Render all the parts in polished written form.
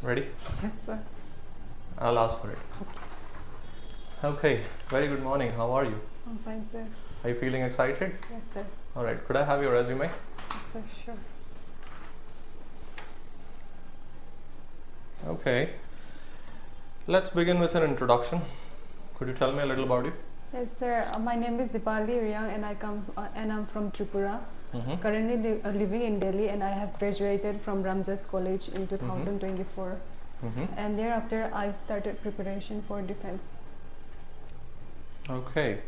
Ready? Yes, sir. I'll ask for it. Okay, very good morning. How are you? I'm fine, sir. Are you feeling excited? Yes, sir. Alright, could I have your resume? Yes, sir, sure. Okay, let's begin with an introduction. Could you tell me a little about you? Yes, sir. My name is Dipali and I'm from Tripura. Currently living in Delhi, and I have graduated from Ramjas College in 2024. And thereafter I started preparation for defense. Okay.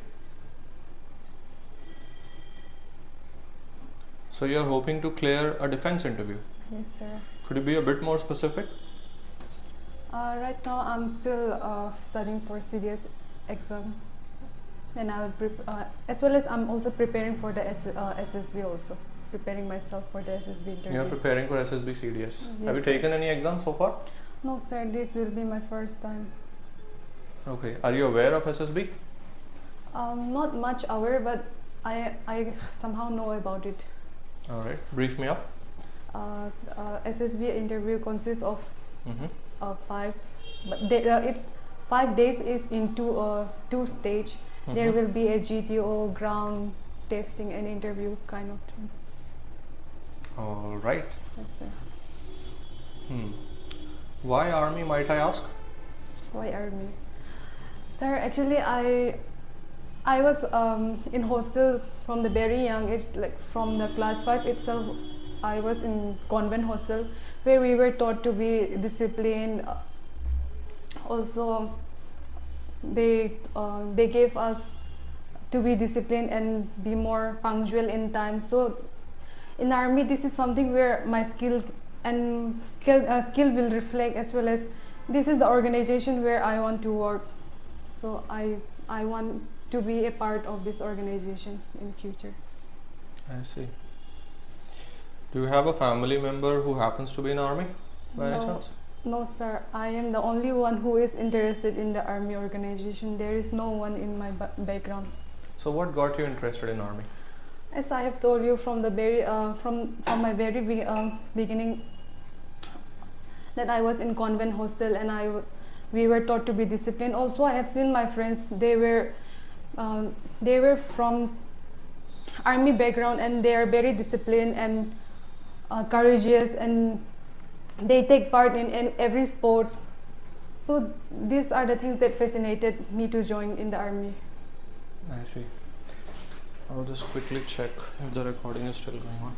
So you're hoping to clear a defense interview. Yes, sir. Could you be a bit more specific? Right now I'm still studying for CDS exam, and as well as I'm also preparing for the SSB also. Preparing myself for the SSB interview. You're preparing for SSB CDS. Yes, Have you sir. taken any exams so far? No, sir. This will be my first time. Okay. Are you aware of SSB? Not much aware, but I somehow know about it. Alright. Brief me up. SSB interview consists of 5, but it's 5 days in two stage. There will be a GTO, ground testing, and interview kind of things. Alright. Yes, sir. Why army, might I ask? Why army? Sir, actually I was in hostel from the very young age, like from the class 5 itself. I was in convent hostel where we were taught to be disciplined. Also, they gave us to be disciplined and be more punctual in time. So, in army, this is something where my skill will reflect, as well as this is the organization where I want to work. So I want to be a part of this organization in future. I see. Do you have a family member who happens to be in army by any chance? No, sir. I am the only one who is interested in the army organization. There is no one in my background. So what got you interested in army? As I have told you from the very from my very beginning, that I was in convent hostel, and we were taught to be disciplined. Also, I have seen my friends. They were from army background, and they are very disciplined and courageous, and they take part in every sports. So these are the things that fascinated me to join in the army. I see. I'll just quickly check if the recording is still going on.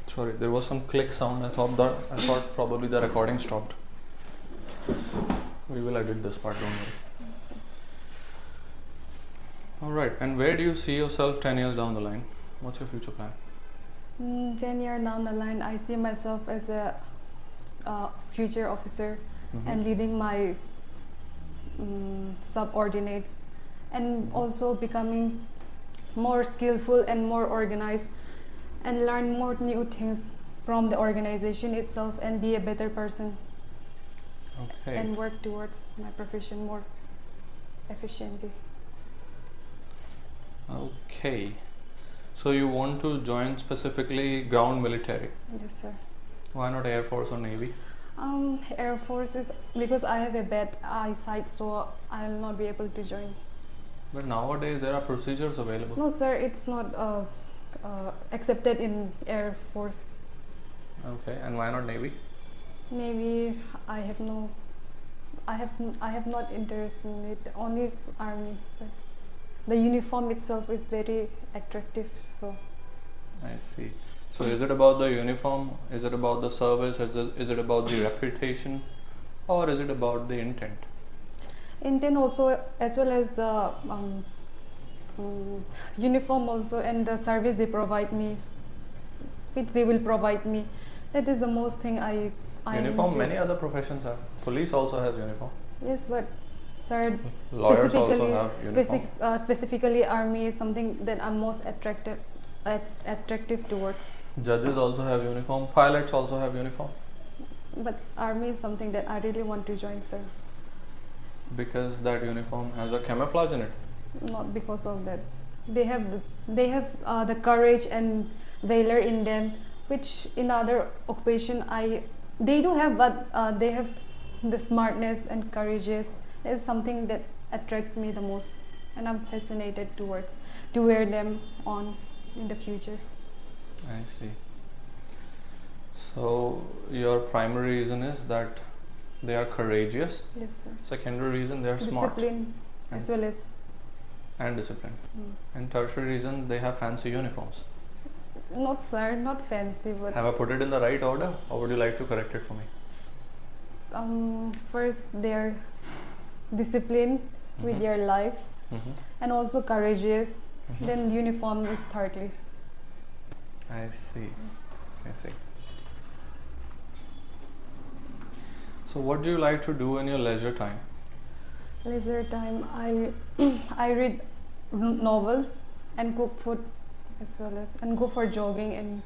Sorry, there was some click sound. I thought probably the recording stopped. We will edit this part, don't worry. Alright, and where do you see yourself 10 years down the line? What's your future plan? 10 years down the line, I see myself as a future officer and leading my subordinates, and also becoming more skillful and more organized, and learn more new things from the organization itself, and be a better person. Okay. And work towards my profession more efficiently. Okay. So you want to join specifically ground military? Yes, sir. Why not Air Force or Navy? Air Force is because I have a bad eyesight, so I will not be able to join. But nowadays there are procedures available. No, sir, it's not accepted in Air Force. Okay, and why not Navy? Navy, I have not interest in it. Only army, sir. The uniform itself is very attractive, so. I see. So is it about the uniform? Is it about the service? Is it about the reputation? Or is it about the intent? Intent also, as well as the uniform also, and the service they provide me, which they will provide me. That is the most thing I uniform, many other professions have. Police also has uniform. Yes, but sir, Lawyers also have uniform. Specifically army is something that I'm most attractive towards. Judges also have uniform. Pilots also have uniform. But army is something that I really want to join, sir. Because that uniform has a camouflage in it. not because of that. They have the courage and valor in them, which in other occupation they do have, but they have the smartness and courageous is something that attracts me the most, and I'm fascinated towards to wear them on in the future. I see. So your primary reason is that they are courageous. Yes, sir. Secondary reason, they are smart Discipline as well as. and disciplined. Mm. And tertiary reason, they have fancy uniforms. Not sir, not fancy, but Have I put it in the right order, or would you like to correct it for me? first they're disciplined with their life Mm-hmm. and also courageous. Mhm. Then uniform is thirdly. I see. Yes. I see. So, what do you like to do in your leisure time? Leisure time, I I read novels and cook food as well as and go for jogging and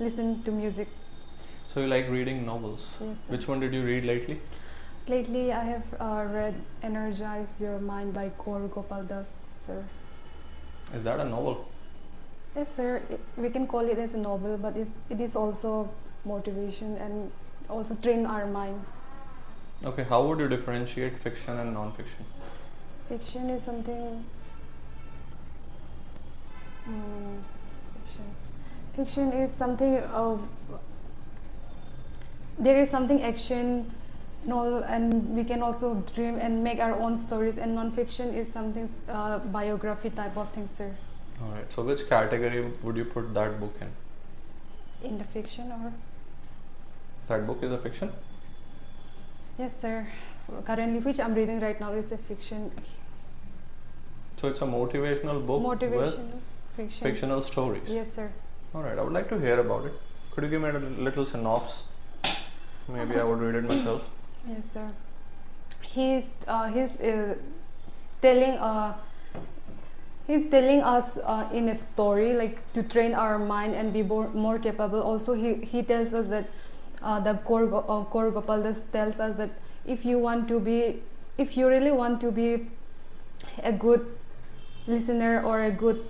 listen to music. So, you like reading novels. Yes, sir. Which one did you read lately? Lately, I have read "Energize Your Mind" by Gopal Das, sir. Is that a novel? Yes, sir. We can call it as a novel, but it is also motivation and also train our mind. Okay, how would you differentiate fiction and non-fiction? Fiction is something. Fiction. Fiction is something of. There is something action, and all, and we can also dream and make our own stories. And non-fiction is something biography type of thing, sir. Alright, so which category would you put that book in? In the fiction, or That book is a fiction? yes, sir. Currently, which I'm reading right now is a fiction. So, it's a motivational book Motivational with fiction. fictional stories. Yes, sir. Alright, I would like to hear about it. Could you give me a little synopsis? Maybe I would read it myself. Yes, sir. He's telling he's telling us in a story like to train our mind and be more capable. Also, he tells us that the core Gopaldas tells us that if you really want to be a good listener or a good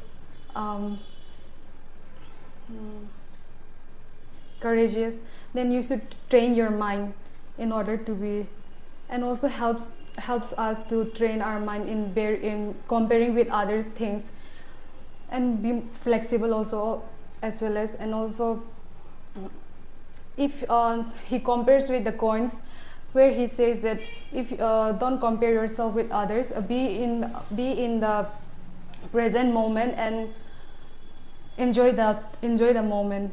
courageous, then you should train your mind in order to be, and also helps us to train our mind in comparing with other things, and be flexible also as well as, and also if he compares with the coins, where he says that if don't compare yourself with others, be in the present moment and enjoy the moment.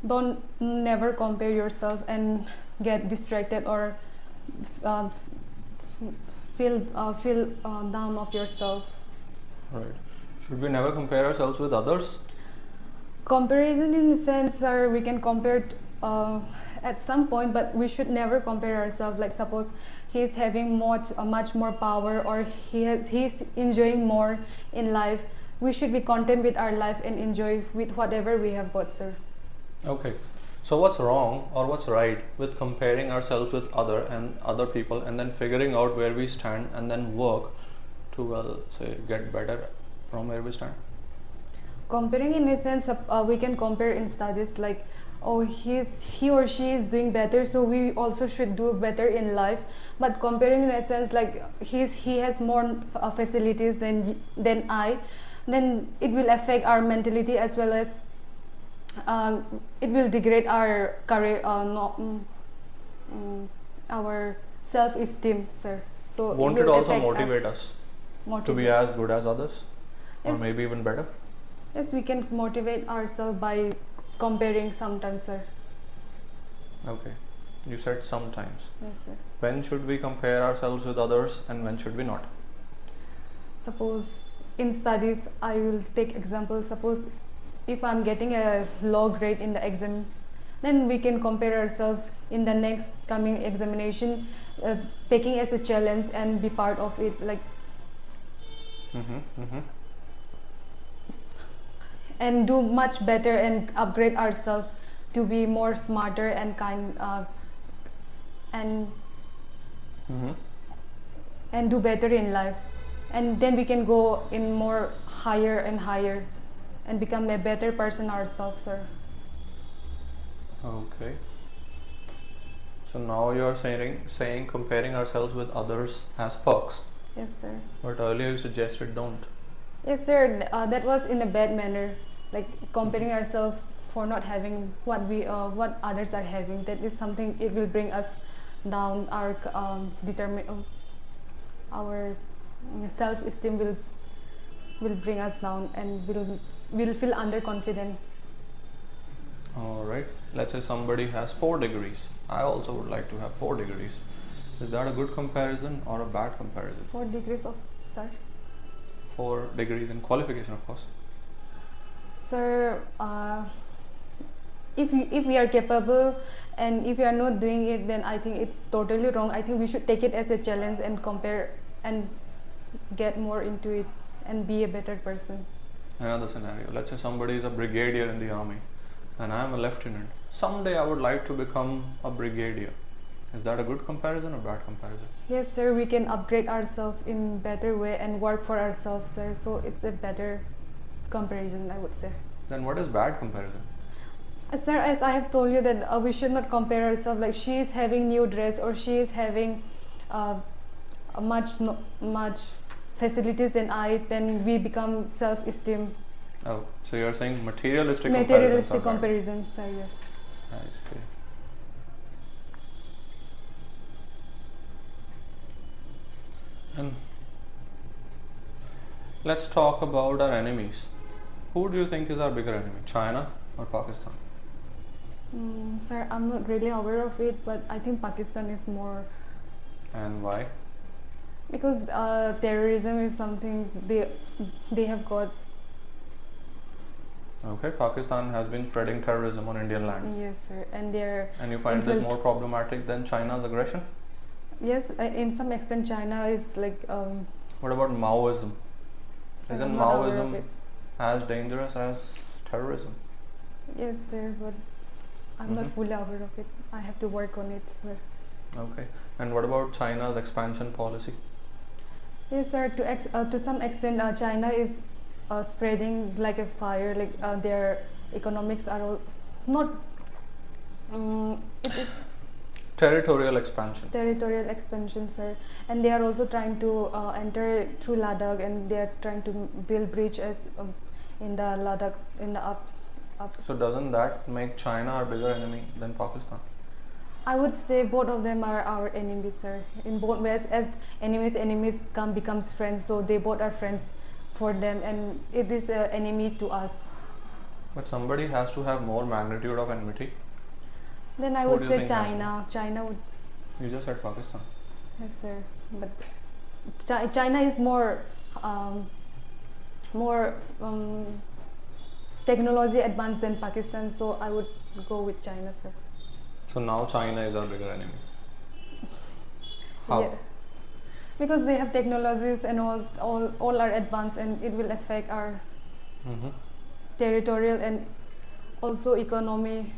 Don't never compare yourself and get distracted or feel down of yourself. Right. Should we never compare ourselves with others? Comparison in the sense that we can compare at some point, but we should never compare ourselves. Like suppose he's having much more power, or he's enjoying more in life. We should be content with our life and enjoy with whatever we have got, sir. Okay. So what's wrong or what's right with comparing ourselves with other people and then figuring out where we stand and then work to get better from where we stand? Comparing in a sense, we can compare in studies like, oh, he or she is doing better, so we also should do better in life. But comparing in a sense like he has more facilities than I, then it will affect our mentality as well as it will degrade our career, our self-esteem, sir. So won't it also motivate us to be as good as others, or yes, maybe even better? Yes, we can motivate ourselves by comparing sometimes, sir. Okay, you said sometimes. Yes, sir. When should we compare ourselves with others and when should we not? Suppose in studies, I will take example. Suppose if I'm getting a low grade in the exam, then we can compare ourselves in the next coming examination, taking as a challenge and be part of it, like, and do much better and upgrade ourselves to be more smarter and kind, and do better in life, and then we can go in more higher and higher and become a better person ourselves, sir. Okay. So now you are saying comparing ourselves with others has perks, Yes, sir. but earlier you suggested don't. Yes, sir. That was in a bad manner, like comparing ourselves for not having what others are having. That is something, it will bring us down. Our our self-esteem will bring us down, and will feel underconfident. All right. Let's say somebody has 4 degrees. I also would like to have 4 degrees. Is that a good comparison or a bad comparison? 4 degrees of, sir. 4 degrees in qualification, of course. Sir, if we are capable and if we are not doing it, then I think it's totally wrong. I think we should take it as a challenge and compare and get more into it and be a better person. Another scenario. Let's say somebody is a brigadier in the army and I am a lieutenant. Someday I would like to become a brigadier. Is that a good comparison or bad comparison? Yes, sir, we can upgrade ourselves in better way and work for ourselves, sir. So it's a better comparison, I would say. Then what is bad comparison? Sir, as I have told you that we should not compare ourselves, like she is having new dress or she is having much facilities than I, then we become self-esteem. Oh, so you're saying materialistic Comparison, sir, yes. I see. And let's talk about our enemies. Who do you think is our bigger enemy, China or Pakistan? Sir, I'm not really aware of it, but I think Pakistan is more. And why? Because terrorism is something they have got. Okay, Pakistan has been spreading terrorism on Indian land. Yes, sir, and they're. And you find this more problematic than China's aggression? Yes, in some extent, China is like. What about Maoism? Sir, Isn't I'm not aware of Maoism it. as dangerous as terrorism? Yes, sir, but I'm not fully aware of it. I have to work on it, sir. Okay. And what about China's expansion policy? Yes, sir. To some extent, China is spreading like a fire. Like their economics are all not. It is Territorial expansion. territorial expansion, sir, and they are also trying to enter through Ladakh, and they are trying to build bridges in the Ladakh in the up. So doesn't that make China our bigger enemy than Pakistan? I would say both of them are our enemies, sir. In both ways, as enemies becomes friends, so they both are friends for them, and it is an enemy to us. But somebody has to have more magnitude of enmity. Then I Who would do you say think has China. China would, You just said Pakistan. yes, sir. But China is more technology advanced than Pakistan, so I would go with China, sir. So now China is our bigger enemy. How? Yeah. Because they have technologies and all are advanced, and it will affect our territorial and also economy.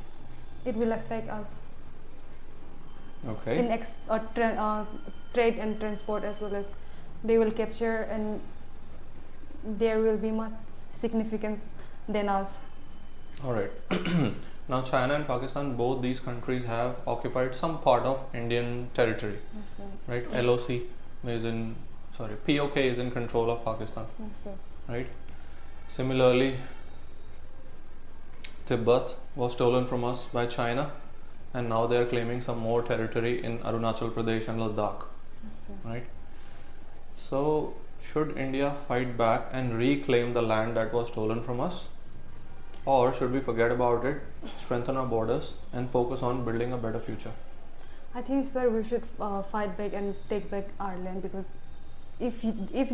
It will affect us Okay. in trade and transport, as well as they will capture, and there will be much significance than us. Alright. Now China and Pakistan, both these countries have occupied some part of Indian territory. Yes, sir. Right? LOC is in, POK is in control of Pakistan. Yes, sir. Right? Similarly, Tibet was stolen from us by China, and now they are claiming some more territory in Arunachal Pradesh and Ladakh. Yes, sir. Right? So, should India fight back and reclaim the land that was stolen from us? Or should we forget about it, strengthen our borders, and focus on building a better future? I think, sir, we should fight back and take back our land, because if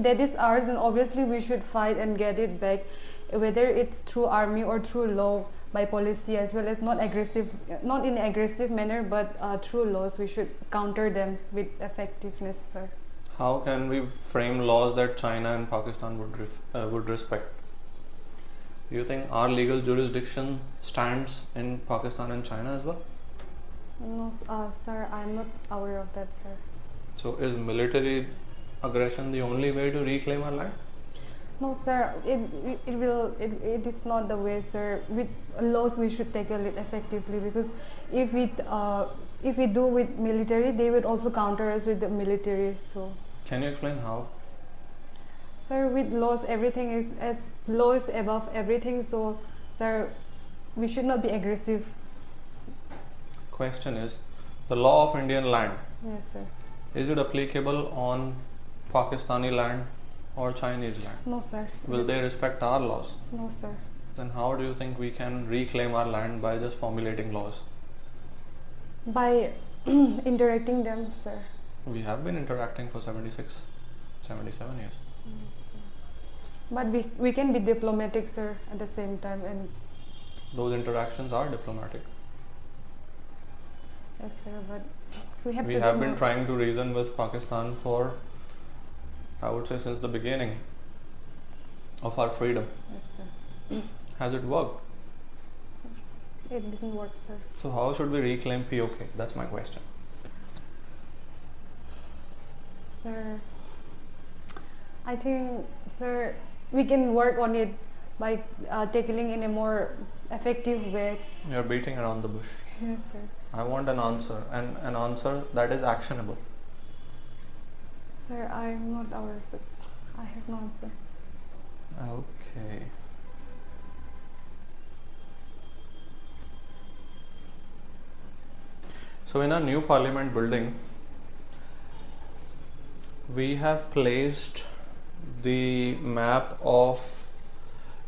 that is ours, then obviously we should fight and get it back, whether it's through army or through law, by policy, as well as not in an aggressive manner, but through laws. We should counter them with effectiveness, sir. How can we frame laws that China and Pakistan would respect? Do you think our legal jurisdiction stands in Pakistan and China as well? No, sir, I'm not aware of that, sir. So is military aggression the only way to reclaim our land? No, sir. It is not the way, sir. With laws, we should tackle it effectively, because if we do with military, they would also counter us with the military. So, Can you explain how? sir, with laws, everything is as law is above everything. So, sir, we should not be aggressive. Question is, the law of Indian land, Yes, sir. is it applicable on Pakistani land or Chinese land? No, sir. Will they respect our laws? No, sir. Then how do you think we can reclaim our land by just formulating laws? By interacting them, sir. We have been interacting for 76, 77 years. But we can be diplomatic, sir, at the same time. And Those interactions are diplomatic. yes, sir. But we have We to have do been more. trying to reason with Pakistan for, I would say, since the beginning of our freedom. Yes, sir. Has it worked? It didn't work, sir. So how should we reclaim POK? That's my question. Sir, I think, sir, we can work on it by tackling in a more effective way. You're beating around the bush. Yes, sir. I want an answer, and an answer that is actionable. Sir, I'm not aware of it. I have no answer. Okay. So in our new parliament building, we have placed the map of,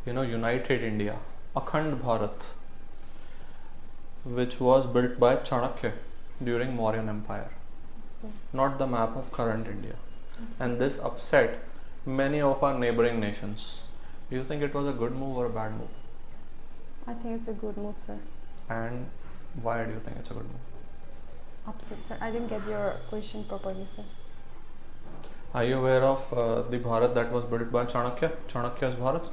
United India, Akhand Bharat, which was built by Chanakya during Mauryan Empire, Sir. not the map of current India. Yes, And this upset many of our neighboring nations. Do you think it was a good move or a bad move? I think it's a good move, sir. And why do you think it's a good move? Upset, sir. I didn't get your question properly, sir. Are you aware of the Bharat that was built by Chanakya? Chanakya's Bharat?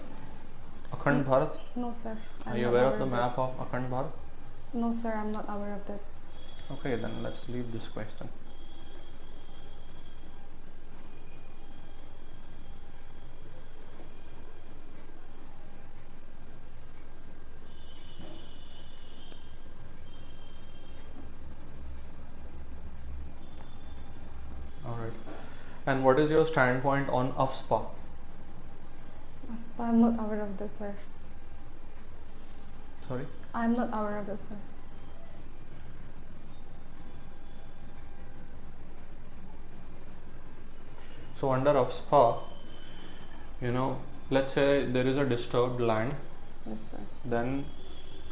Akhand Bharat? No, sir. Are I'm you not aware of the that. map of Akhand Bharat? No, sir. I'm not aware of that. Okay, then let's leave this question. Alright. And what is your standpoint on AFSPA? I'm not aware of that, sir. Sorry? I'm not aware of that, sir. So under AFSPA, let's say there is a disturbed land, Yes, sir. then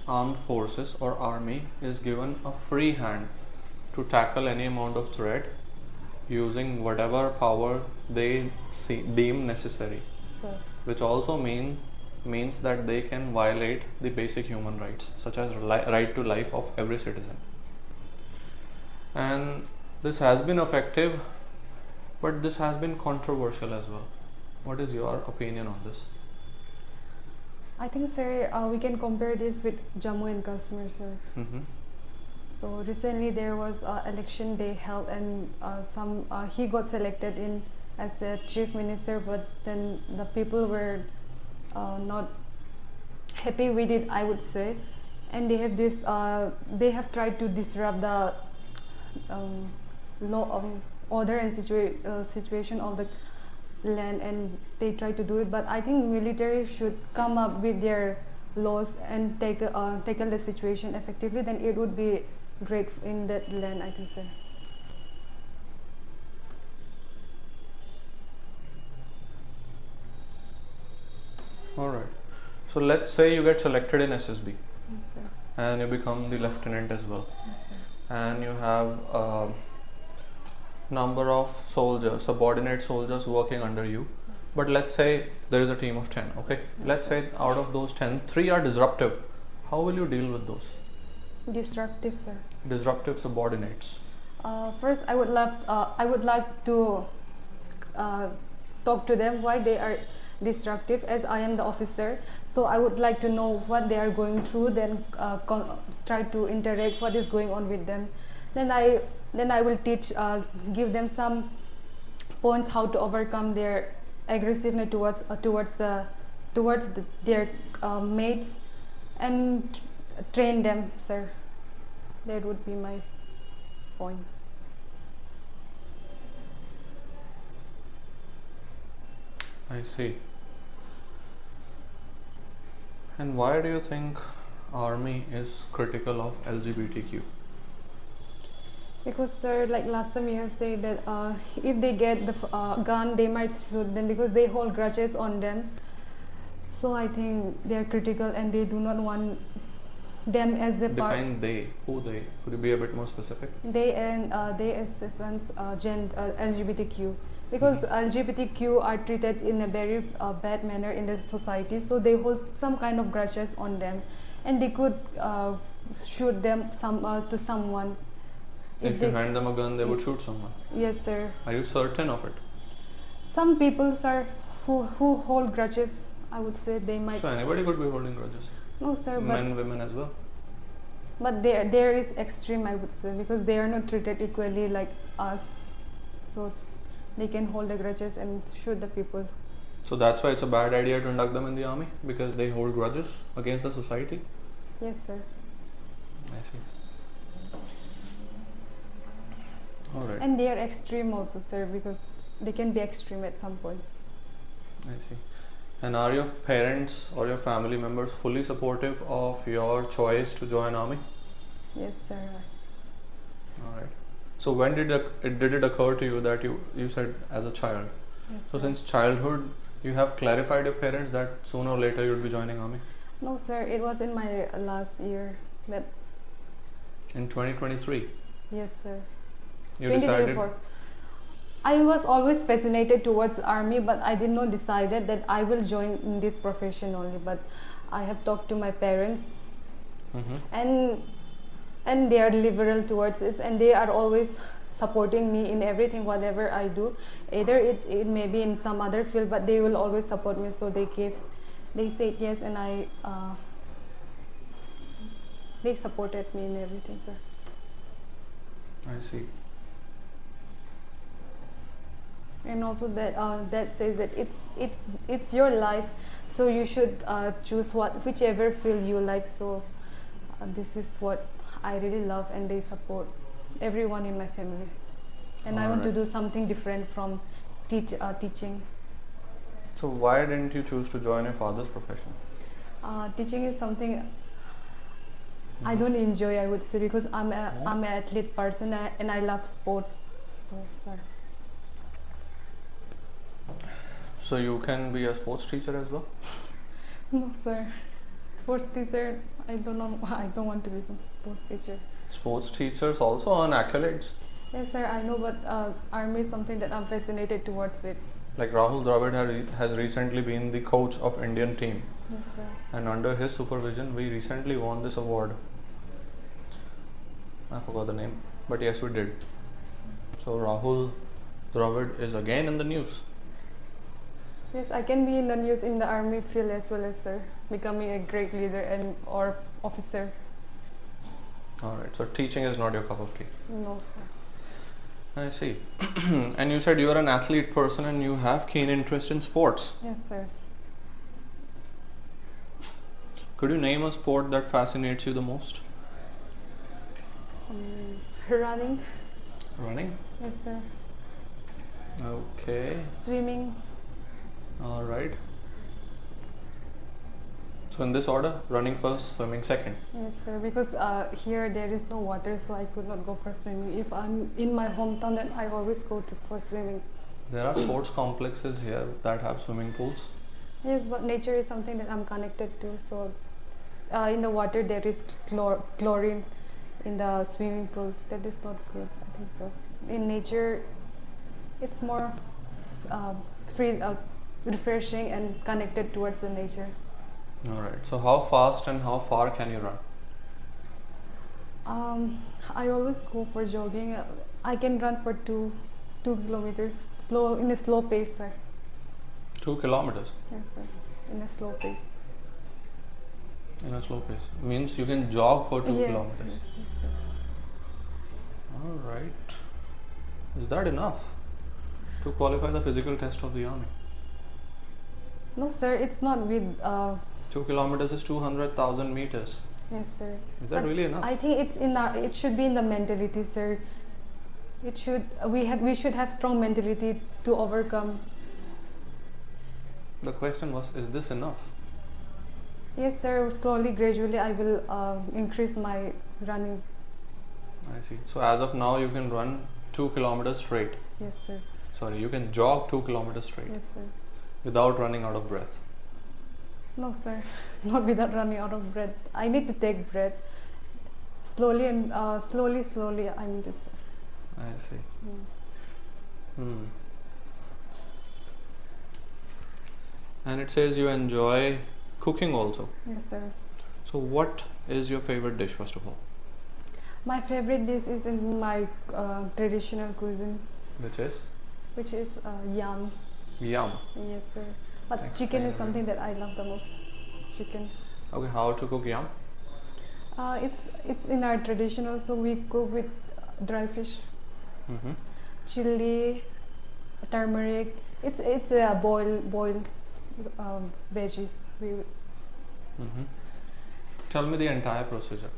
armed forces or army is given a free hand to tackle any amount of threat using whatever power they deem necessary, Sir. which also means that they can violate the basic human rights, such as right to life of every citizen. And this has been effective, but this has been controversial as well. What is your opinion on this? I think, sir, we can compare this with Jammu and Kashmir, sir. Mm-hmm. So recently there was an election they held, and he got selected in as a chief minister, but then the people were not happy with it, I would say, and they have tried to disrupt the law order and situation of the land, and they try to do it. But I think military should come up with their laws and tackle the situation effectively. Then it would be great in that land, I think, sir. All right. So let's say you get selected in SSB Yes, sir. and you become the lieutenant as well, Yes, sir. and you have a number of soldiers, subordinate soldiers working under you. Yes, sir. But let's say there is a team of 10, okay? Yes, Let's sir. say out of those 10, 3 are disruptive. How will you deal with those? Destructive, sir. Disruptive subordinates. First, I would like to talk to them why they are destructive, as I am the officer. So I would like to know what they are going through, then try to interact what is going on with them. Then I will teach, give them some points how to overcome their aggressiveness towards their mates, and train them, sir. That would be my point. I see. And why do you think army is critical of LGBTQ? Because, sir, like last time you have said that if they get the gun, they might shoot them because they hold grudges on them. So I think they are critical and they do not want them as the part. Define they. Who they? Could you be a bit more specific? They and they as LGBTQ, because LGBTQ are treated in a very bad manner in the society. So they hold some kind of grudges on them, and they could shoot them to someone. If you hand them a gun, they would shoot someone. Yes, sir. Are you certain of it? Some people, sir, who hold grudges, I would say they might. So anybody could be holding grudges. No, sir, Men, women as well. but there is extreme, I would say, because they are not treated equally like us. So they can hold the grudges and shoot the people. So that's why it's a bad idea to induct them in the army, because they hold grudges against the society. Yes, sir. I see. Alright. And they are extreme also, sir, because they can be extreme at some point. I see. And are your parents or your family members fully supportive of your choice to join army? Yes, sir. Alright. So when did it occur to you that you said as a child? Yes, So sir. since childhood, you have clarified your parents that sooner or later you'd be joining army? No, sir, it was in my last year that. In 2023, Yes, sir. you decided. 2024. I was always fascinated towards army, but I did not decided that I will join in this profession only. But I have talked to my parents, and they are liberal towards it, and they are always supporting me in everything, whatever I do. Either it may be in some other field, but they will always support me. So they said yes, and they supported me in everything, sir. I see. And also that says that it's your life, so you should choose whichever field you like. So this is what I really love, and they support everyone in my family. And I want to do something different from teaching. So why didn't you choose to join your father's profession? Teaching is something I don't enjoy, I would say, because I'm an athlete person, and I love sports. So, sir. So you can be a sports teacher as well? No, sir. Sports teacher, I don't know. I don't want to be a sports teacher. Sports teachers also earn accolades. Yes, sir, I know, but army is something that I'm fascinated towards it. Like Rahul Dravid has recently been the coach of Indian team. Yes, sir. And under his supervision, we recently won this award. I forgot the name, but yes, we did. So Rahul Dravid is again in the news. Yes, I can be in the news in the army field as well, as sir, becoming a great leader or officer. Alright, so teaching is not your cup of tea. No, sir. I see. And you said you are an athlete person and you have keen interest in sports. Yes, sir. Could you name a sport that fascinates you the most? Running. Running? Yes, sir. Okay. Swimming. Alright. So in this order, running first, swimming second. Yes, sir. Because here there is no water, so I could not go for swimming. If I'm in my hometown, then I always go for swimming. There are sports complexes here that have swimming pools. Yes, but nature is something that I'm connected to. So in the water there is chlorine in the swimming pool. That is not good, I think so. In nature, it's more refreshing and connected towards the nature. Alright, so how fast and how far can you run? I always go for jogging. I can run for 2 kilometers in a slow pace, sir. 2 kilometers Yes, sir. In a slow pace. in a slow pace. Means you can jog for 2 Yes, kilometers. yes, sir. Alright. Is that enough? To qualify the physical test of the army. No, sir, it's not with. 2 kilometers is 200,000 meters. Yes, sir. Is that But really enough? I think it's in our. It should be in the mentality, sir. It should. We should have strong mentality to overcome. The question was, is this enough? Yes, sir. Slowly, gradually, I will increase my running. I see. So as of now, you can run 2 kilometers straight. Yes, sir. Sorry, you can jog 2 kilometers straight Yes, sir. without running out of breath. No, sir. Not without running out of breath. I need to take breath. Slowly and slowly. I need to. I see. Hmm. And it says you enjoy cooking also. Yes, sir. So what is your favorite dish, first of all? My favorite dish is in my traditional cuisine, Which is? yam. Yum. Yes, sir. But Explain chicken a is something that I love the most. Chicken. Okay, how to cook yum? It's in our traditional, so we cook with dry fish, Mm-hmm. chili, turmeric. It's a boiled veggies. Mm-hmm. Tell me the entire procedure.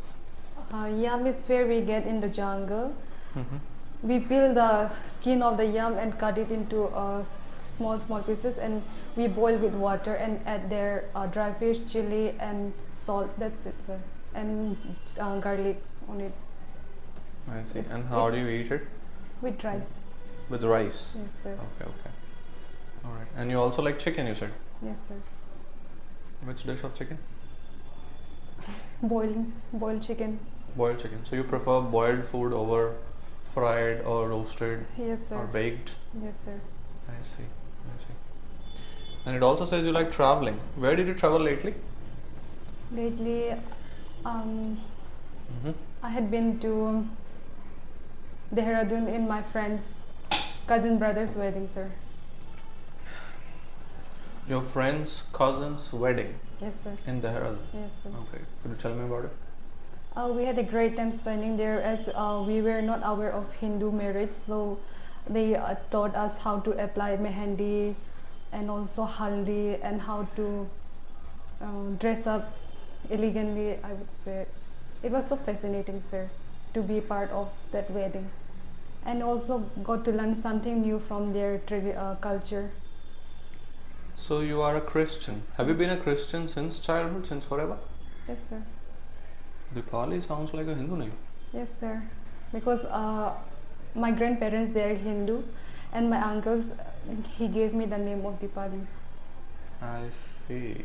Yam is where we get in the jungle. Mm-hmm. We peel the skin of the yam and cut it into small pieces, and we boil with water and add their dry fish, chili, and salt. That's it, sir. And garlic on it I see. And how do you eat it? with rice. With rice. Yes, sir. Okay. All right. And you also like chicken, you said. Yes, sir. Which dish of chicken? Boiled chicken. Boiled chicken. So you prefer boiled food over fried or roasted Yes, sir. or baked? Yes, sir. I see. And it also says you like traveling. Where did you travel lately? Lately, Mm-hmm. I had been to Dehradun in my friend's cousin brother's wedding, sir. Your friend's cousin's wedding Yes, sir. in Dehradun. Yes, sir. Okay. Could you tell me about it? We had a great time spending there, as we were not aware of Hindu marriage, so they taught us how to apply mehendi and also haldi and how to dress up elegantly, I would say. It was so fascinating, sir, to be part of that wedding, and also got to learn something new from their culture. So you are a Christian. Have you been a Christian since childhood, since forever? Yes, sir. Dipali sounds like a Hindu name. Yes, sir. Because my grandparents, they are Hindu, and my uncles, he gave me the name of Dipali. I see.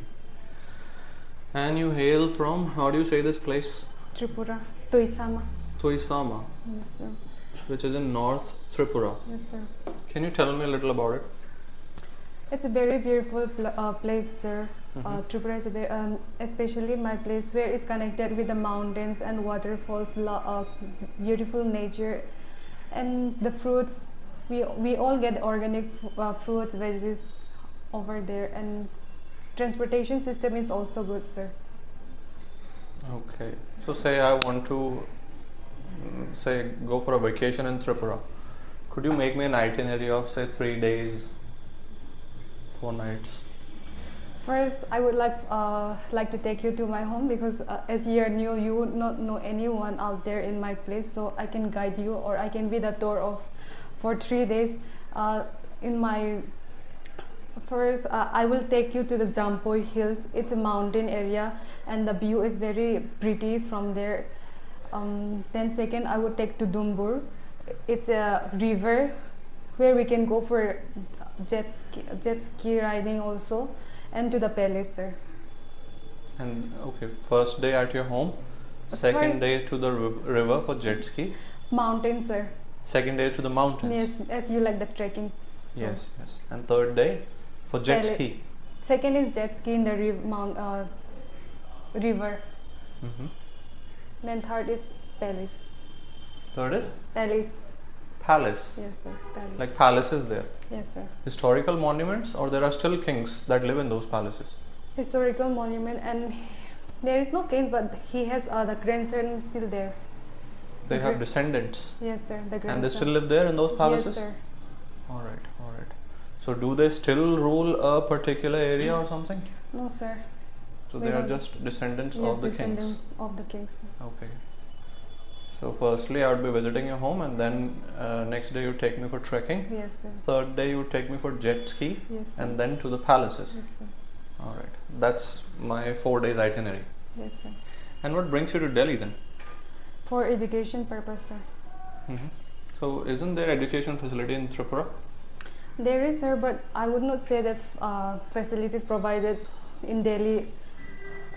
And you hail from, how do you say this place? Tripura, Toisama. Toisama, Yes, sir. which is in North Tripura. Yes, sir. Can you tell me a little about it? It's a very beautiful place, sir. Mhm. Tripura is a very, especially my place where it's connected with the mountains and waterfalls, beautiful nature, and the fruits. We all get organic fruits, veggies over there, and transportation system is also good, sir. Okay. So say I want to say go for a vacation in Tripura. Could you make me an itinerary of say 3 days, 4 nights? First, I would like to take you to my home, because as you are new, you would not know anyone out there in my place, so I can guide you, or I can be the tour of for 3 days. In my first, I will take you to the Jampoi Hills. It's a mountain area, and the view is very pretty from there. Then second, I would take to Dumbur. It's a river where we can go for jet ski riding also, and to the palace, sir. And okay, first day at your home, second First- day to the river for jet ski, Mountain, sir. second day to the mountains. Yes, as you like the trekking. So Yes. And third day for jet Palace. ski. Second is jet ski in the river. Mm-hmm. Then third is palace. Third is Palace. palace. Yes, sir. Palace. Like palaces there. Yes, sir. Historical monuments, or there are still kings that live in those palaces? Historical monument, and there is no king, but he has the grandson still there. They have Okay. descendants. Yes, sir. The grandson. And they still live there in those palaces? Yes, sir. All right, all right. So do they still rule a particular area or something? No, sir. So We they are don't- just descendants Yes, of the kings. descendants of the kings. Okay. So firstly, I would be visiting your home, and then next day you take me for trekking. Yes, sir. Third day you take me for jet ski, Yes, sir. and then to the palaces. Yes, sir. All right. That's my 4 days itinerary. Yes, sir. And what brings you to Delhi then? For education purpose, sir. Hmm. So isn't there education facility in Tripura? There is, sir, but I would not say that facilities provided in Delhi,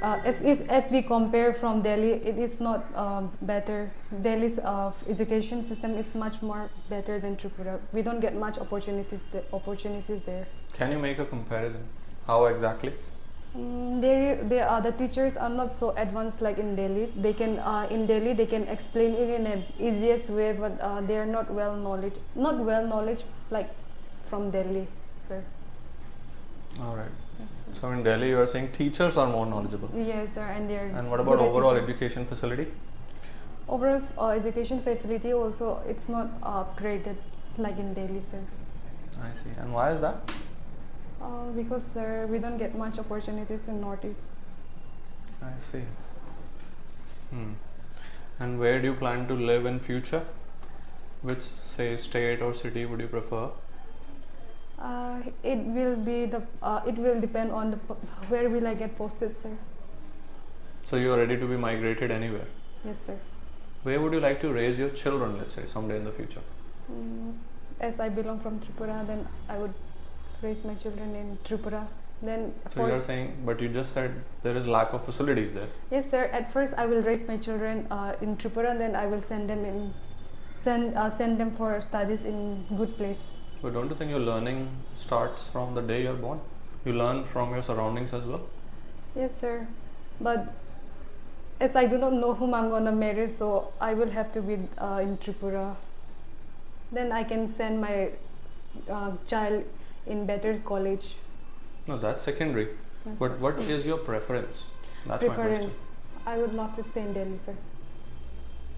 as we compare from Delhi, it is not better. Delhi's education system is much more better than Tripura. We don't get much opportunities there. Can you make a comparison? How exactly? The teachers are not so advanced like in Delhi. They can in Delhi they can explain it in an easiest way, but they are not well knowledge like from Delhi, sir. All right. Yes, sir. So in Delhi, you are saying teachers are more knowledgeable. Yes, sir, and they are. And what about good at overall teaching. education facility? Overall education facility also it's not upgraded like in Delhi, sir. I see. And why is that? Because sir, we don't get much opportunities in Northeast. I see. And where do you plan to live in future? Which, say, state or city would you prefer? It will depend on where will I get posted, sir. So you are ready to be migrated anywhere. Yes, sir. Where would you like to raise your children, let's say, someday in the future? As I belong from Tripura, then I would raise my children in Tripura. Then So you are saying, but you just said there is lack of facilities there. yes, sir. At first, I will raise my children in Tripura, and then I will send them for studies in good place. So don't you think your learning starts from the day you're born? You learn from your surroundings as well? Yes, sir. But as I do not know whom I'm gonna marry, so I will have to be in Tripura. Then I can send my child in better college. No, that's secondary. Yes, But sir. what is your preference? That's my question. Preference. I would love to stay in Delhi, sir.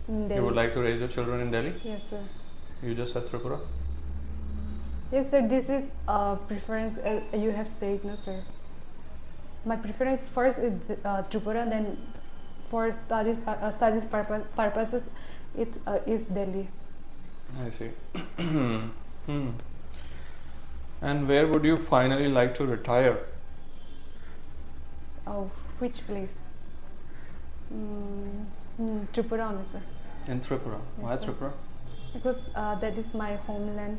In Delhi. You would like to raise your children in Delhi? Yes, sir. You just said Tripura? Yes, sir. This is preference. You have said, no, sir. My preference first is Tripura, then for studies purposes, it is Delhi. I see. And where would you finally like to retire? Oh, which place? Tripura, only, sir. In Tripura. Why Yes, sir. Tripura? Because that is my homeland,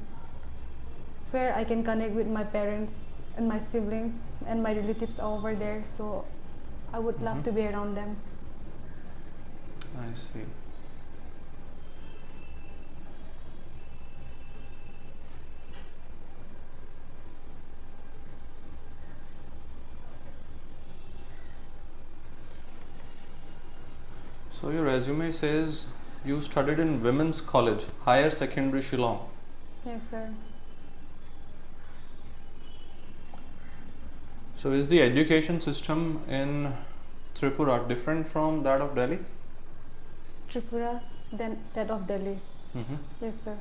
where I can connect with my parents and my siblings and my relatives are over there. So I would love to be around them. I see. So your resume says you studied in Women's College, Higher Secondary Shillong. Yes, sir. So is the education system in Tripura different from that of Delhi? Tripura, then that of Delhi. Yes, sir.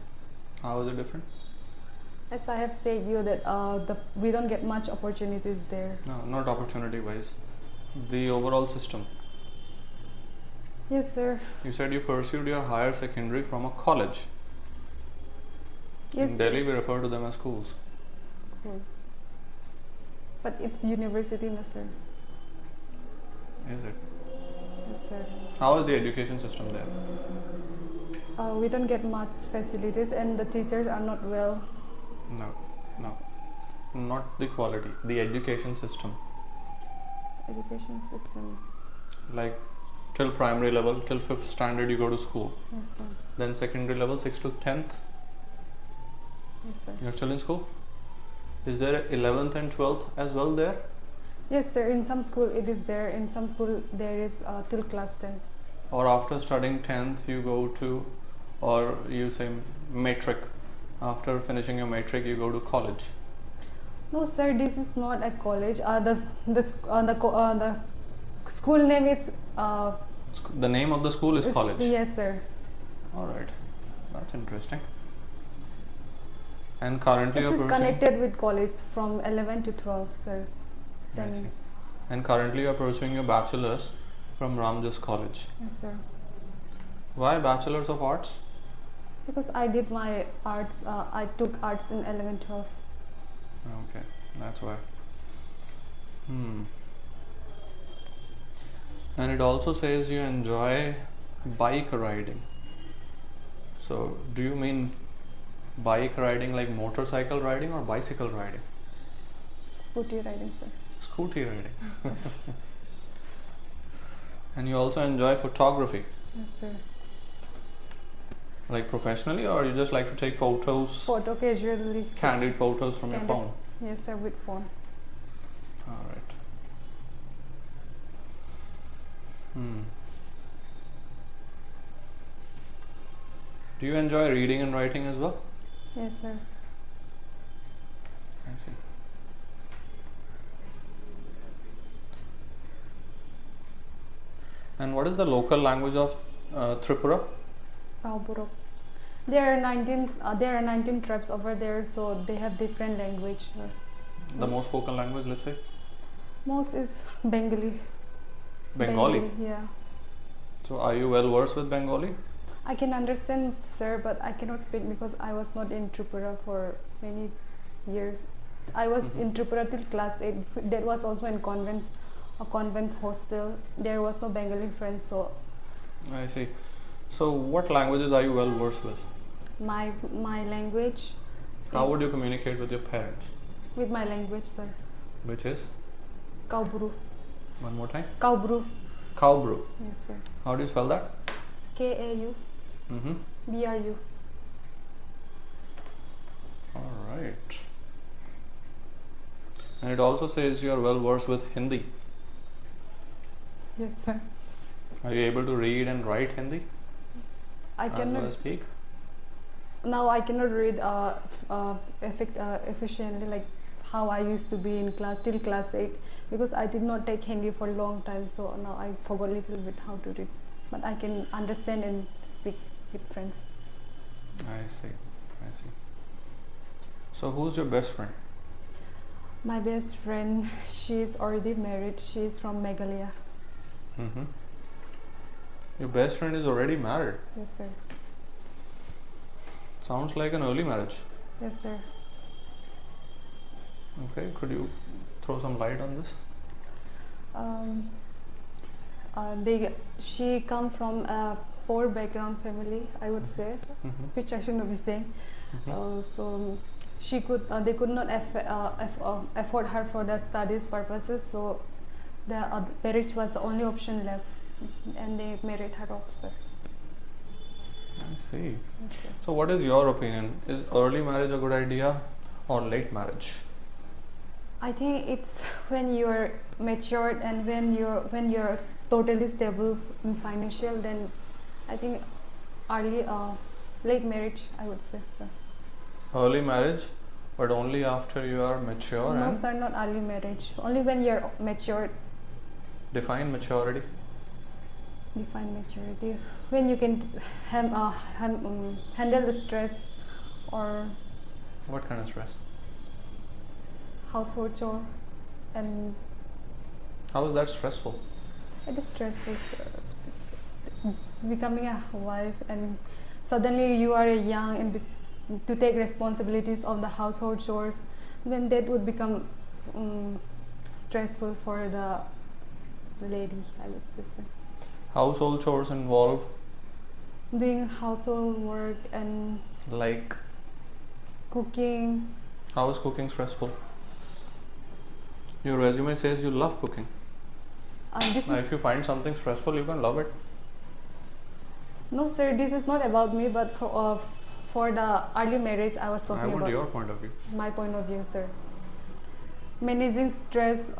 How is it different? As I have said you that we don't get much opportunities there. No, not opportunity wise. The overall system. Yes, sir. You said you pursued your higher secondary from a college. Yes. In Delhi, we refer to them as schools. School. But it's university, no, sir. Is it? Yes, sir. How is the education system there? We don't get much facilities, and the teachers are not well. No. Not the quality, the education system. Education system. Like till primary level, till 5th standard you go to school. Yes, sir. Then secondary level, 6th to 10th, Yes, sir. you're still in school. Is there 11th and 12th as well there? Yes, sir. In some school it is there. In some school there is till class 10. Or after studying 10th you go to, or you say matric. After finishing your matric you go to college. No, sir. This is not a college. The school name is. The name of the school is college. Yes, sir. Alright, that's interesting. And currently It you're is pursuing. connected with college from 11 to 12, sir. I Then, see. And currently you're pursuing your bachelor's from Ramjas College. yes, sir. Why Bachelor's of Arts? Because I did my arts, I took arts in 11, 12. Okay, that's why. And it also says you enjoy bike riding. So, do you mean bike riding like motorcycle riding or bicycle riding? Scooty riding, sir. Scooty riding. Yes, sir. And you also enjoy photography, Yes, sir. like professionally, or you just like to take photos, Photo casually. candid photos from your Candid. phone? Yes, sir, with phone. Alright. Do you enjoy reading and writing as well? Yes, sir. I see. And what is the local language of Tripura? Kaupurok. There are 19 tribes over there, so they have different language. The most spoken language, let's say? Most is Bengali. Bengali. Yeah. So are you well versed with Bengali? I can understand, sir, but I cannot speak because I was not in Tripura for many years. I was in Tripura till class 8. That was also in a convent hostel. There was no Bengali friends, so I see. So what languages are you well versed with? my language. How would you communicate with your parents? With my language, sir. Which is? Kaubru. One more time. Kaubru. Cowbrew. Yes, sir. How do you spell that? KAU BRU. Alright. And it also says you are well versed with Hindi. Yes, sir. Are you able to read and write Hindi I as well cannot. as speak? Now I cannot read efficiently like how I used to be in till class 8 because I did not take Hindi for a long time. So now I forgot a little bit how to read, but I can understand and speak with friends. I see. So who's your best friend? My best friend, she is already married. She is from Meghalaya. Your best friend is already married. Yes, sir. Sounds like an early marriage. Yes, sir. Okay, could you throw some light on this? She come from a poor background family, I would say, which I should not be saying. So they could not afford her for the studies purposes. So the marriage was the only option left, and they married her off, sir. I see. Yes, sir. So what is your opinion? Is early marriage a good idea or late marriage? I think it's when you're matured and when you're totally stable in financial, then I think late marriage, I would say. Yeah. Early marriage, but only after you are mature. No, and sir, not early marriage. Only when you're matured. define maturity. Define maturity. When you can handle the stress or What kind of stress? household chore, and How is that stressful? it is stressful. Becoming a wife and suddenly you are young and to take responsibilities of the household chores, then that would become stressful for the lady, I would say. So. Household chores involve Doing household work and like, cooking. how is cooking stressful? Your resume says you love cooking. This Now, is if you find something stressful, you can love it. no, sir. This is not about me, but for the early marriage, I was I talking want about your point of view. my point of view, sir. Managing stress,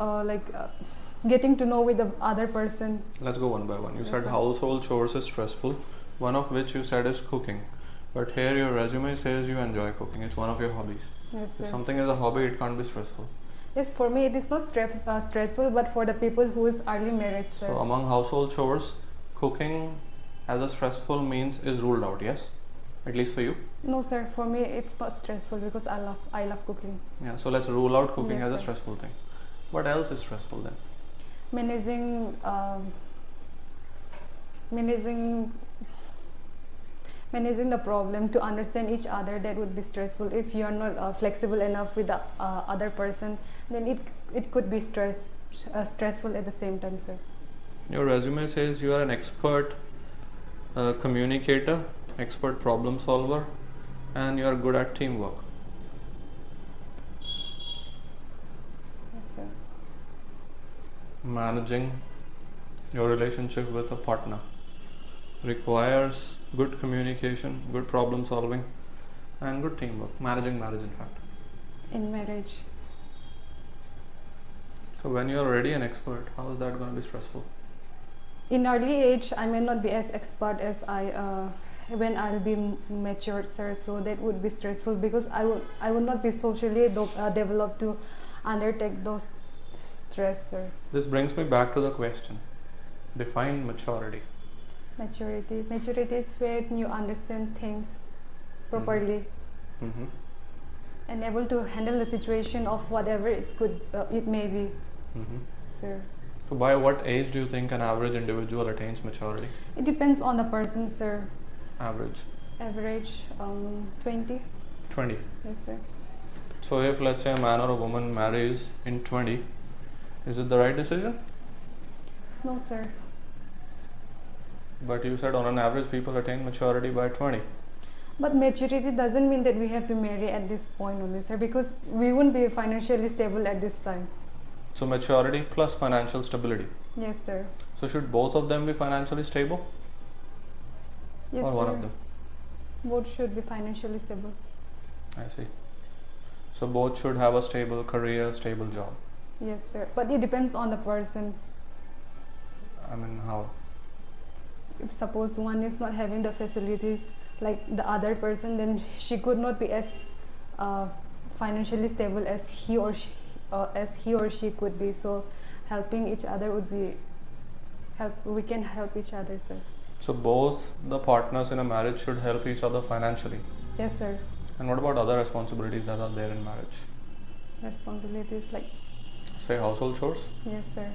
getting to know with the other person. Let's go one by one. You Yes, said sir. household chores is stressful, one of which you said is cooking. But here your resume says you enjoy cooking. It's one of your hobbies. Yes, If sir. something is a hobby, it can't be stressful. Yes, for me it is not stressful, but for the people who is early marriage, sir. So among household chores, cooking as a stressful means is ruled out, yes? At least for you? No, sir. For me, it's not stressful because I love cooking. Yeah, so let's rule out cooking Yes, as a sir. stressful thing. What else is stressful then? Managing managing managing the problem to understand each other, that would be stressful. If you are not flexible enough with the other person, then it could be stressful at the same time, sir. Your resume says you are an expert communicator, expert problem solver, and you are good at teamwork. Yes, sir. Managing your relationship with a partner requires good communication, good problem solving, and good teamwork. Managing marriage, in fact. In marriage. So when you are already an expert, how is that going to be stressful? In early age, I may not be as expert as when I'll be mature, sir. So that would be stressful because I would not be socially developed to undertake those stress, sir. This brings me back to the question. Define maturity. Maturity is when you understand things properly Mm-hmm. and able to handle the situation of whatever it may be, Mm-hmm. sir. So by what age do you think an average individual attains maturity? It depends on the person, sir. Average. Average 20. 20. Yes, sir. So if let's say a man or a woman marries in 20, is it the right decision? No, sir. But you said on an average people attain maturity by 20. But maturity doesn't mean that we have to marry at this point only, sir, because we won't be financially stable at this time. So maturity plus financial stability. Yes, sir. So should both of them be financially stable? Yes, or sir. one of them? Both should be financially stable. I see. So both should have a stable career, stable job. Yes, sir. But it depends on the person. I mean, how? If suppose one is not having the facilities like the other person, then she could not be as financially stable as he or she could be. So helping each other would be we can help each other, sir. So both the partners in a marriage should help each other financially. Yes, sir. And what about other responsibilities that are there in marriage? Responsibilities like, Say household chores? yes, sir.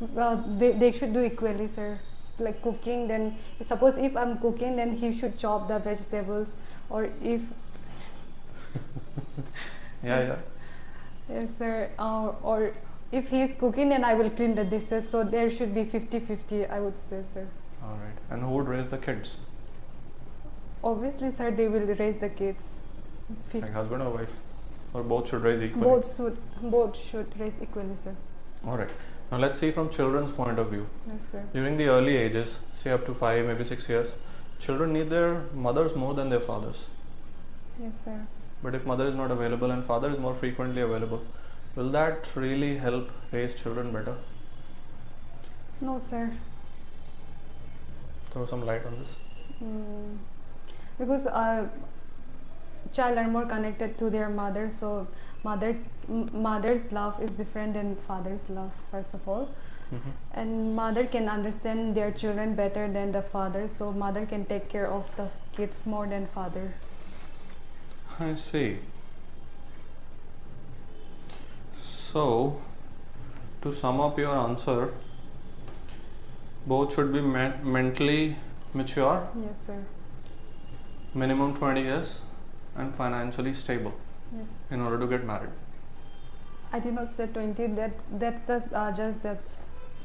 Well, they should do equally, sir. Like cooking, then suppose if I'm cooking, then he should chop the vegetables, or if Yeah. yes, sir, or if he's cooking, then I will clean the dishes. So there should be 50-50, I would say, sir. Alright. And who would raise the kids? Obviously, sir, they will raise the kids. Like husband or wife? Or both should raise equally? Both should raise equally, sir. Alright. Now let's see from children's point of view. Yes, sir. During the early ages, say up to 5, maybe 6 years, children need their mothers more than their fathers. Yes, sir. But if mother is not available and father is more frequently available, will that really help raise children better? No, sir. Throw some light on this. Because child are more connected to their mother, so mother's love is different than father's love, first of all. Mm-hmm. And mother can understand their children better than the father, so mother can take care of the kids more than father. I see. So, to sum up your answer, both should be mentally mature, Yes, sir. minimum 20 years, and financially stable Yes. in order to get married. I did not say 20. That's just the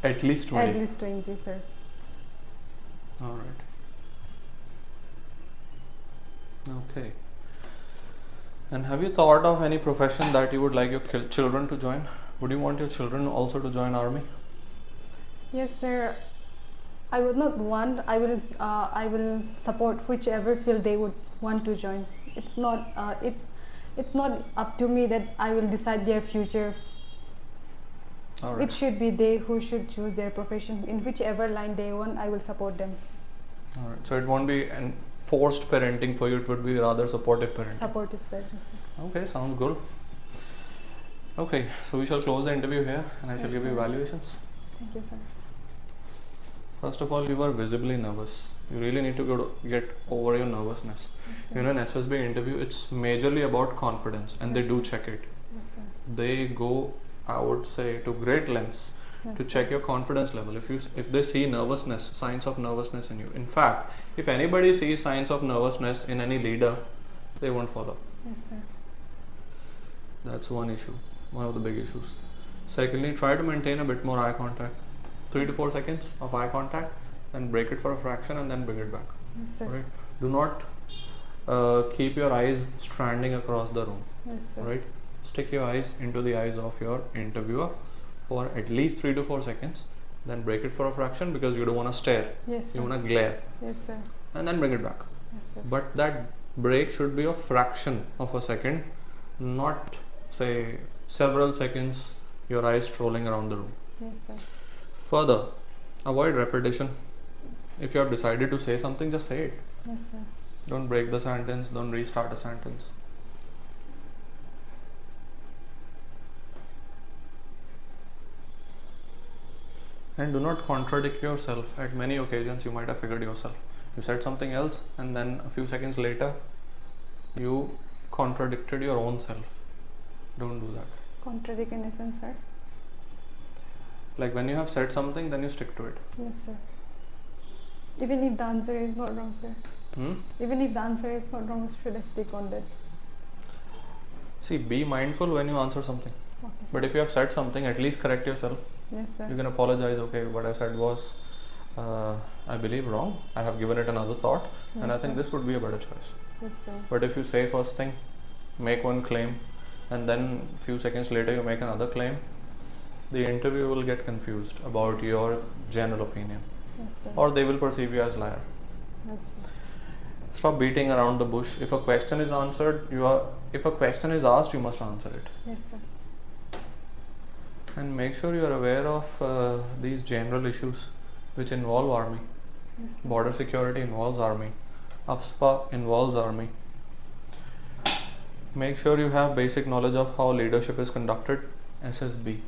At least 20. at least 20, sir. Alright. Okay. And have you thought of any profession that you would like your children to join? Would you want your children also to join army? Yes, sir. I would not want. I will support whichever field they would want to join. It's not. It's not up to me that I will decide their future. Alright. It should be they who should choose their profession. In whichever line they want, I will support them. Alright. So it won't be an forced parenting for you, it would be rather supportive parenting. Supportive parents. Okay, sounds good. Okay, so we shall close the interview here and I shall Yes, give you sir. evaluations. Thank you, sir. First of all, you are visibly nervous. You really need to get over your nervousness. Yes, sir. You know, in SSB interview, it's majorly about confidence, and Yes, they do sir. check it. Yes, sir. They go, I would say, to great lengths Yes, to sir. check your confidence level. If they see nervousness, signs of nervousness in you. In fact, if anybody sees signs of nervousness in any leader, they won't follow. Yes, sir. That's one issue, one of the big issues. Secondly, try to maintain a bit more eye contact. 3 to 4 seconds of eye contact, then break it for a fraction and then bring it back. Yes, sir. Right? Do not keep your eyes stranding across the room. Yes, sir. Right? Stick your eyes into the eyes of your interviewer for at least 3 to 4 seconds, then break it for a fraction because you don't want to stare. Yes, sir. You want to glare, Yes, sir. and then bring it back. Yes, sir. But that break should be a fraction of a second, not say several seconds your eyes strolling around the room. Yes, sir. Further, avoid repetition. If you have decided to say something, just say it. Yes, sir. Don't break the sentence, don't restart a sentence. And do not contradict yourself. At many occasions you might have figured yourself. You said something else and then a few seconds later you contradicted your own self. Don't do that. Contradict in essence, sir. Like when you have said something, then you stick to it. Yes, sir. Even if the answer is not wrong, sir. Even if the answer is not wrong, should I stick on that? See, be mindful when you answer something. Okay, sir. But if you have said something, at least correct yourself. Yes, sir. You can apologize. Okay, what I said was, I believe wrong. I have given it another thought, and I Yes, think sir. this would be a better choice. Yes, sir. But if you say first thing, make one claim, and then few seconds later you make another claim, the interviewer will get confused about your general opinion, Yes, sir. or they will perceive you as liar. Yes, sir. Stop beating around the bush. If a question is answered, if a question is asked, you must answer it. Yes, sir. And make sure you are aware of these general issues which involve army. Yes, sir. Border security involves army. AFSPA involves army. Make sure you have basic knowledge of how leadership is conducted. SSB.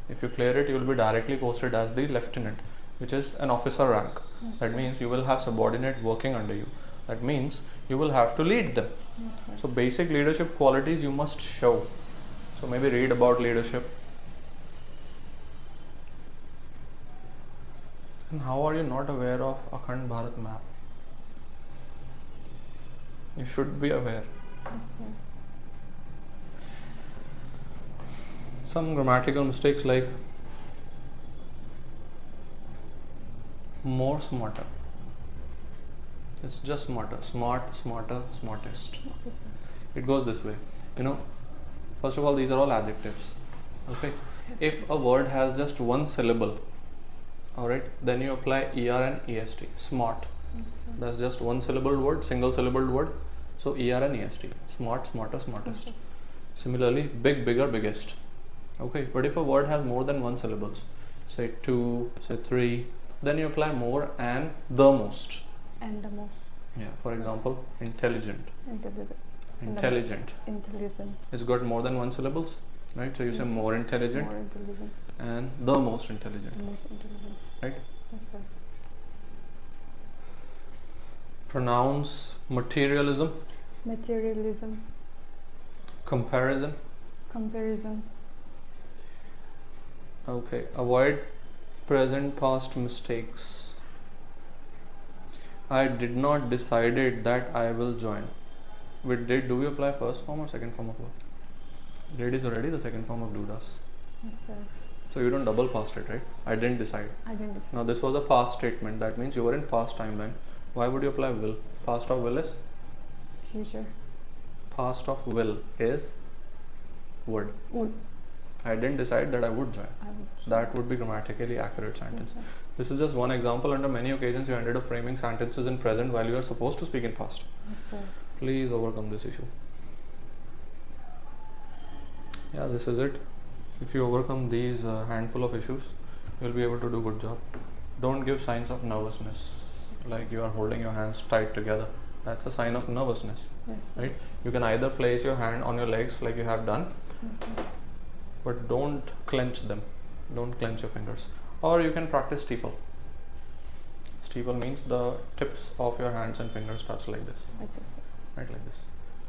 If you clear it, you will be directly posted as the lieutenant, which is an officer rank. Yes, That sir. means you will have subordinate working under you. That means you will have to lead them. Yes, sir. So basic leadership qualities you must show. So maybe read about leadership. And how are you not aware of Akhand Bharat map? You should be aware. Yes, sir. Some grammatical mistakes like more smarter. It's just smarter. Smart, smarter, smartest. Okay, sir. It goes this way. You know, first of all, these are all adjectives. Okay. Yes, If a word has just one syllable, alright, then you apply ER and EST. Smart. Yes, sir. That's just one syllable word, single syllable word. So ER and EST. Smart, smarter, smartest. Yes. Similarly, big, bigger, biggest. Okay, but if a word has more than one syllables, say 2, say 3, then you apply more and the most. And the most Yeah, for example, intelligent. intelligent. Intelligent. Intelligent. It's got more than one syllables, right? So you say Yes. more intelligent More intelligent. and the most intelligent, The most intelligent. right? Yes, sir. Pronounce materialism, Materialism. comparison. Comparison. Okay, avoid present past mistakes. I did not decided that I will join. Do we apply first form or second form of verb? Did is already the second form of do does. Yes, sir. So you don't double past it, right? I didn't decide. I didn't decide. Now this was a past statement. That means you were in past timeline. Why would you apply will? Past of will is? Future. Past of will is would. Would. I didn't decide that I would join. I would. That would be grammatically accurate Yes, sentence. sir. This is just one example. Under many occasions you ended up framing sentences in present while you are supposed to speak in past. Yes, sir. Please overcome this issue. Yeah, this is it. If you overcome these handful of issues, you'll be able to do good job. Don't give signs of nervousness, like you are holding your hands tight together. That's a sign of nervousness, Yes, sir. right? You can either place your hand on your legs like you have done, Yes, sir. but don't clench them. Don't clench your fingers. Or you can practice steeple. Steeple means the tips of your hands and fingers touch like this. Like this, sir. Right, like this.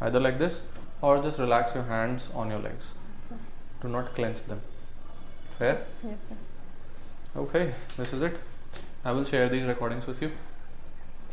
Either like this or just relax your hands on your legs. Yes, sir. Do not clench them. Fair? Yes, sir. Okay, this is it. I will share these recordings with you.